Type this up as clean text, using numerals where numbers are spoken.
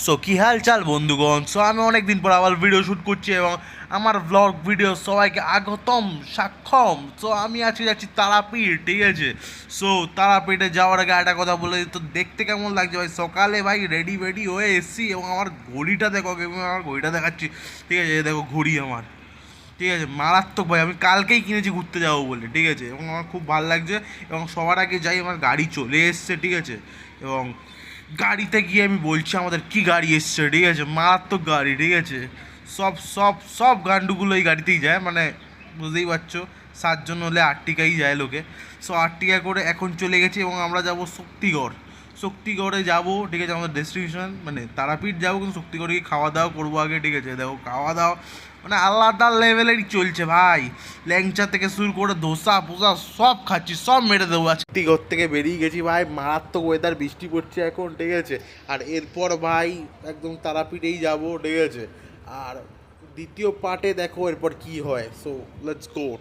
So কী হাল চাল বন্ধুগণ। সো আমি অনেক দিন পর আবার ভিডিও শ্যুট করছি এবং আমার ব্লগ ভিডিও সবাইকে আগতম সাক্ষম। সো আমি যাচ্ছি তারাপীঠ, ঠিক আছে। সো তারাপীঠে যাওয়ার আগে একটা কথা বলে দিই, তো দেখতে কেমন লাগছে ভাই, সকালে ভাই রেডি ফেডি হয়ে এসছি এবং আমার ঘড়িটা দেখো, আমার ঘড়িটা দেখাচ্ছি, ঠিক আছে। দেখো ঘড়ি আমার, ঠিক আছে, মারাত্মক ভাই। আমি কালকেই কিনেছি ঘুরতে যাবো বলে, ঠিক আছে, এবং আমার খুব ভালো লাগছে। এবং সবার আগে যাই, আমার গাড়ি চলে এসছে, ঠিক আছে। এবং গাড়িতে গিয়ে আমি বলছি আমাদের কি গাড়ি এসছে, ঠিক আছে, মারাত্মক গাড়ি, ঠিক আছে। সব সব সব গান্ডুগুলো এই গাড়িতেই যায়, মানে বুঝতেই পারছো, 7 জন হলে আর্টিকাই যায় লোকে। সো আর্টিকা করে এখন চলে গেছি এবং আমরা যাব শক্তিগড়। শক্তিগড়ে যাব, ঠিক আছে, আমাদের ডেস্টিনেশন মানে তারাপীঠ যাবো, কিন্তু শক্তিগড়ে গিয়ে খাওয়া দাওয়া করবো আগে, ঠিক আছে। দেখো খাওয়া দাওয়া মানে আলাদা লেভেলেরই চলছে ভাই। ল্যাংচা থেকে শুরু করে ধোসা ফোসা সব খাচ্ছি, সব মেরে দেবো আজকে। শক্তিগড় থেকে বেরিয়ে গেছি ভাই, মারাত্মক ওয়েদার, বৃষ্টি পড়ছে এখন, ঠিক আছে। আর এরপর ভাই একদম তারাপীঠেই যাব, ঠিক আছে। আর দ্বিতীয় পার্টে দেখো এরপর কি হয়। So let's go.